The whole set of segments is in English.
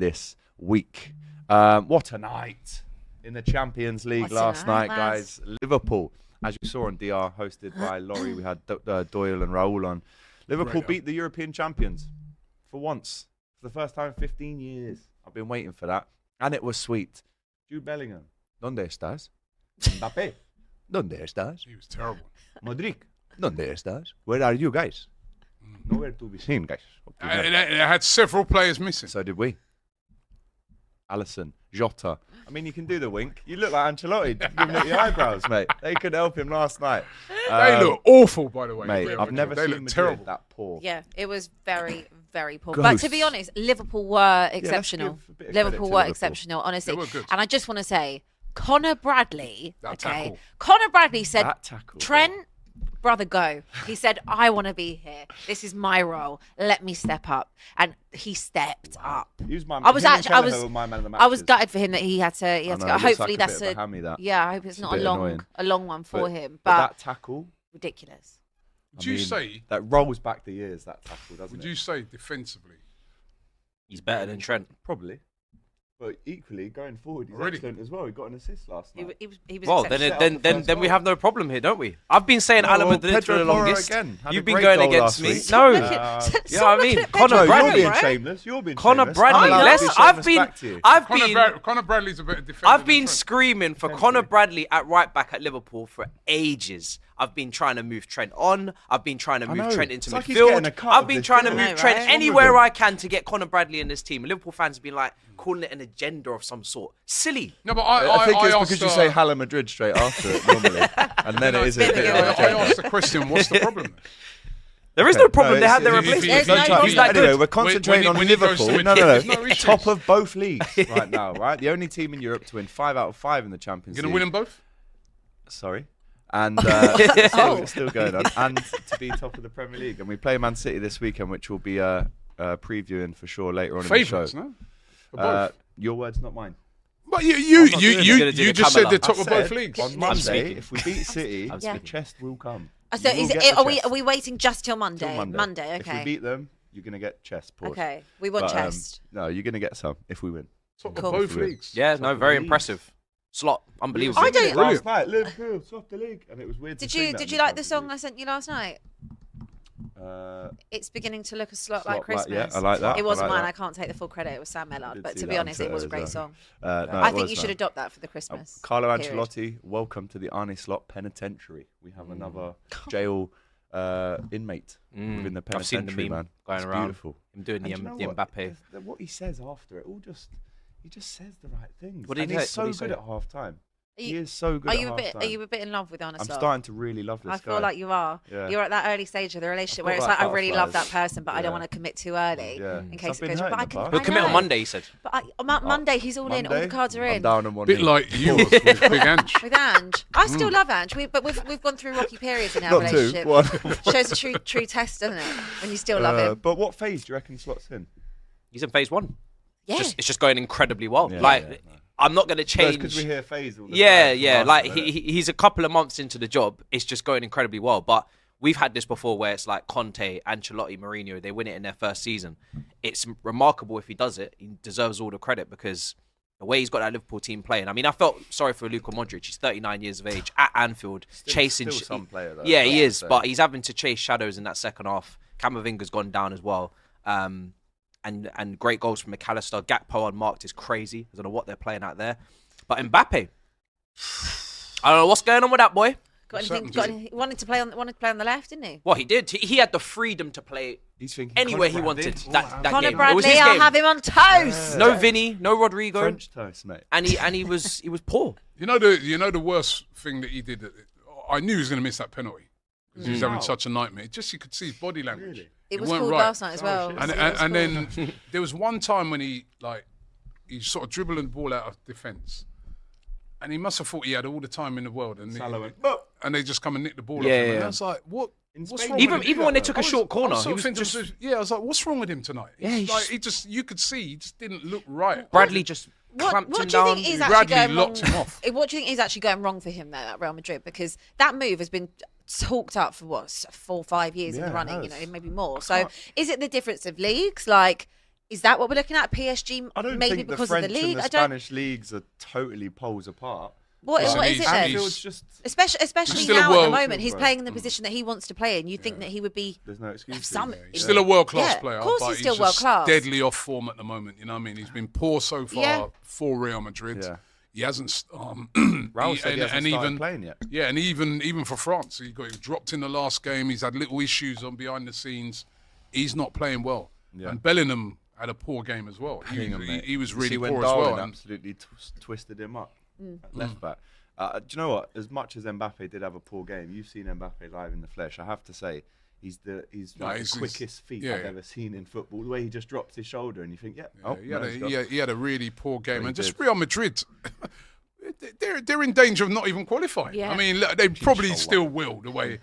this week. What a night in the Champions League last night, guys. Liverpool, as you saw on DR, hosted by Laurie. We had Doyle and Raul on. Liverpool beat the European champions for once. For the first time in 15 years. I've been waiting for that. And it was sweet. Jude Bellingham, ¿dónde estás? Mbappe, ¿dónde estás? He was terrible. Modric, ¿dónde estás? Where are you guys? Nowhere to be seen, guys. It had several players missing. So did we. Alisson, Jota. I mean, you can do the wink. You look like Ancelotti giving it the eyebrows, mate. They couldn't help him last night. They look awful, by the way. Mate, I've never seen Madrid that poor. Yeah, it was very, very poor. Ghosts. But to be honest, Liverpool were exceptional. Liverpool were exceptional, honestly. They were good. And I just want to say, Conor Bradley, tackle. Conor Bradley said, tackle, Trent, brother, go. He said, I want to be here. This is my role. Let me step up. And he stepped up. He was my I was man of the match. I was gutted for him that he had to go. Hopefully that's a hammy, that. Yeah, I hope it's not a long one for him. But that tackle, ridiculous. Would you say that rolls back the years, that tackle, doesn't it? Would you say defensively he's better than Trent? Probably. But equally, going forward, he's excellent as well. He got an assist last night. He was well, then we have no problem here, don't we? I've been saying Real Madrid for the longest. You've been going against me. No. You know what I mean? Conor Bradley. You're being shameless. Conor Bradley. Conor Bradley's a better defender. I've been screaming for Conor Bradley at right back at Liverpool for ages. I've been trying to move Trent on. I've been trying to move Trent into midfield. I've been trying to move Trent anywhere I can to get Conor Bradley in this team. Liverpool fans have been like calling it an agenda of some sort. Silly. No, but I think it's because you say Real Madrid straight after it normally, and then it is a bit of an agenda. I asked the question, what's the problem? There is no problem. They had their replacement. Anyway, we're concentrating on Liverpool. No. Top of both leagues right now, right? The only team in Europe to win 5 out of 5 in the Champions League. You're going to win them both? Sorry. And still going on. And to be top of the Premier League. And we play Man City this weekend, which we'll be previewing for sure later on in the show. No? Your words, not mine. But you just said the top of both leagues. On Monday, if we beat City, the chest will come. So are we waiting just till Monday? Till Monday, okay. Okay. If we beat them, you're going to get chest. Pause. Okay, we want chest. No, you're going to get some if we win. Top of both leagues. Yeah, no, very impressive. Slot, unbelievable. I don't. Last night, Liverpool, top the league, and it was weird. Did you like the song I sent you last night? It's beginning to look a slot like Christmas. Yeah, I like that. It wasn't mine. I can't take the full credit. It was Sam Mellard. But to be honest, it was a great song. No, I think you should adopt that for the Christmas. Carlo Ancelotti, welcome to the Arne Slot Penitentiary. We have another jail inmate within the penitentiary. I've seen the meme going around. Beautiful. Him doing the Mbappe. What he says after it, he just says the right things. He's so good at half time. He is so good. Are you a bit in love with Arne Slot? I'm starting to really love this guy. I feel like you are. Yeah. You're at that early stage of the relationship where it's like, I really love that person, but I don't want to commit too early in case it goes wrong. We'll commit on Monday, he said. But Monday, he's all in. All the cards are in. I'm down on one. Bit like you was with Big Ange. With Ange, I still love Ange. But we've gone through rocky periods in our relationship. Shows a true test, doesn't it? When you still love him. But what phase do you reckon Slot's in? He's in phase 1. Yeah. It's just going incredibly well. I'm not going to change. Because we hear phase all the time. Like he's a couple of months into the job. It's just going incredibly well. But we've had this before where it's like Conte, Ancelotti, Mourinho. They win it in their first season. It's remarkable if he does it. He deserves all the credit because the way he's got that Liverpool team playing. I mean, I felt sorry for Luka Modric. He's 39 years of age at Anfield, chasing. Still some player though. Yeah, he is. But he's having to chase shadows in that second half. Camavinga's gone down as well. And great goals from McAllister. Gakpo unmarked is crazy. I don't know what they're playing out there. But Mbappe, I don't know what's going on with that boy. He wanted to play on the left, didn't he? Well, he did. He had the freedom to play anywhere he wanted that Conor game. Bradley, it was his I'll game. have him on toast. No Vinny, no Rodrigo. French toast, mate. And he was poor. You know the worst thing that he did. I knew he was going to miss that penalty because he was having such a nightmare. Just you could see his body language. Really? It was called last night as well. And then there was one time when he sort of dribbled the ball out of defence. And he must have thought he had all the time in the world. And they just come and nick the ball off him. And I was like, what's wrong with him? Even when they took a short corner. I was like, what's wrong with him tonight? Yeah, you could see he just didn't look right. Bradley just clamped him down. What do you think is actually going wrong? Locked him off. What do you think is actually going wrong for him there at Real Madrid? Because that move has been talked up for 4 or 5 years in the running, maybe more. So is it the difference of leagues? Like, Is that what we're looking at? PSG, I don't maybe think because the French of the league. and the Spanish leagues are totally poles apart. What Listen, is it he's- then? he's- Just Especially still a now at the world- moment, he's Right. playing in the position that he wants to play in. You'd think that he would be there's no excuse. some. He's still a world-class Yeah, player. of course but he's still just world-class. deadly off form at the moment. You know what I mean? He's been poor so far Yeah. for Real Madrid. Yeah. He hasn't. Raul said he hasn't started playing yet. Yeah, and even for France, he got dropped in the last game. He's had little issues on behind the scenes. He's not playing well. Yeah. And Bellingham had a poor game as well. Bellingham, mate. He was You really see when poor as Darwin well. absolutely twisted him up at left back. Do you know what? As much as Mbappe did have a poor game, you've seen Mbappe live in the flesh. I have to say, he's the quickest feet I've ever seen in football. The way he just drops his shoulder, and you think, He had a really poor game, He and just did. Real Madrid. They're in danger of not even qualifying. Yeah. I mean, look, they probably still will the way,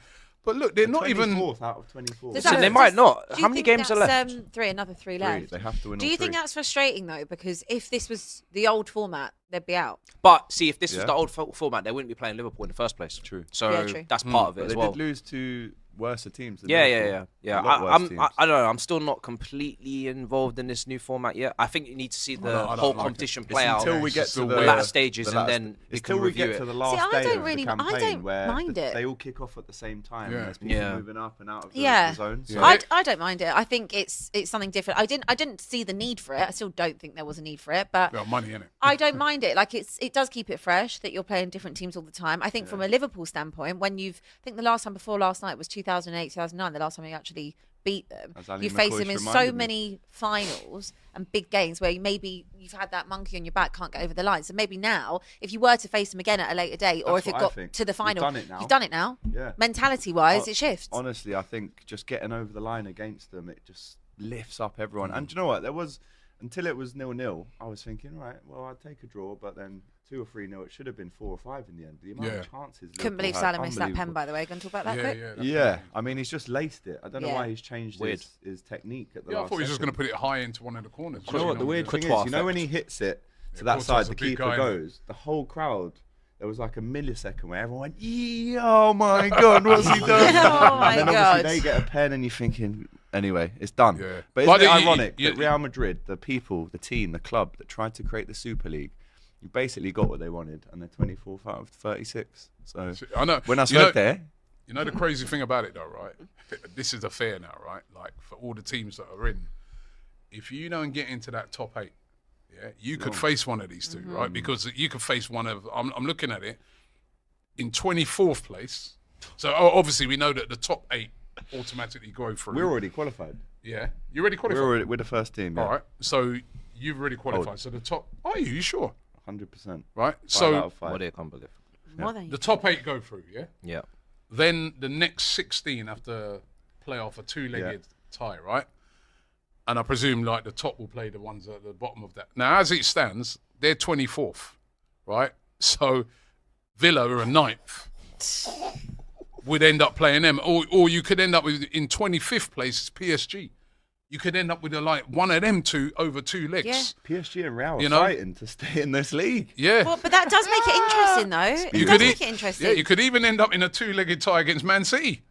but look, they're not even. 24th out of 24. Does So that- they might not. do you How many think games are that's, left? Another three left. They have to win Do all you think three. that's frustrating though? Because if this was the old format, they'd be out. But see, if this was Yeah. the old format, they wouldn't be playing Liverpool in the first place. True. So Yeah, true. that's part of it But as they well. did lose to worse teams. Than Yeah. Liverpool. A lot I worse teams. don't know. I'm still not completely involved in this new format yet. I think you need to see the I don't whole like it. competition It's play out. until we It's get just to the the way- latter stages, and then we it's can till we review get it. to the See, last I day don't of really- the I campaign don't where mind it. they all kick off at the same time. Yeah. And there's people Yeah. moving up and out of the zone. So Yeah. I don't mind it. I think it's something different. I didn't see the need for it. I still don't think there was a need for it, but Well, money in it. I don't mind it. Like it does keep it fresh that you're playing different teams all the time. I think from a Liverpool standpoint, I think the last time before last night was 2008, 2009, the last time you actually beat them. As Ali You face McCoy's them in so reminded me. many finals and big games where maybe you've had that monkey on your back, can't get over the line. So maybe now, if you were to face them again at a later date, or That's if it what I got think. to the You've final, done it now. you've done it now. Yeah. Mentality-wise, it shifts. Honestly, I think just getting over the line against them, it just lifts up everyone. And do you know what? Until it was 0-0, I was thinking, right, well, I'd take a draw, but then 2 or 3-0, it should have been 4 or 5 in the end. The amount of chances. Couldn't believe Liverpool Salah had, missed that pen, unbelievable. by the way. Going to talk about that quick? Yeah, I mean, he's just laced it. I don't know Yeah. why he's changed Weird. his technique at the Yeah, I last thought he was just going second. to put it high into one of the corners. Do you know what the weird thing Courtois is? You know when effect. he hits it to Yeah, that Courtois side, is the a big keeper guy, innit? goes. The whole crowd. There was like a millisecond where everyone went, oh my God, what's he done? Oh my and then God. obviously they get a pen and you're thinking, anyway, it's done. Yeah. But isn't But it you- ironic you- that Real Madrid, the people, the team, the club that tried to create the Super League, you basically got what they wanted and they're 24th out of 36. So I know. when I You know- spoke there, You know the crazy thing about it though, right? This is a fair now, right? Like for all the teams that are in, if you don't get into that top 8, yeah, you could face one of these two, right? Because you could face one of. I'm looking at it in 24th place. So obviously we know that the top 8 automatically go through. we're already qualified. Yeah, you already qualified. We're the first team. Yeah. All right. So you've already qualified. So the top. Are you? You sure? 100%. Right. 5 out So of 5. What do you can't believe? More than the top 8 go through. Yeah. Yeah. Then the next 16 have to play off a 2-legged tie, right? And I presume like the top will play the ones at the bottom of that. Now, as it stands, they're 24th, right? So Villa are a 9th. Would end up playing them, or you could end up with in 25th place is PSG. You could end up with one of them two over 2 legs. Yeah. PSG and Real are You know? fighting to stay in this league. Yeah. Well, but that does make it interesting, though. It You does could make it interesting. Yeah, you could even end up in a 2-legged tie against Man City.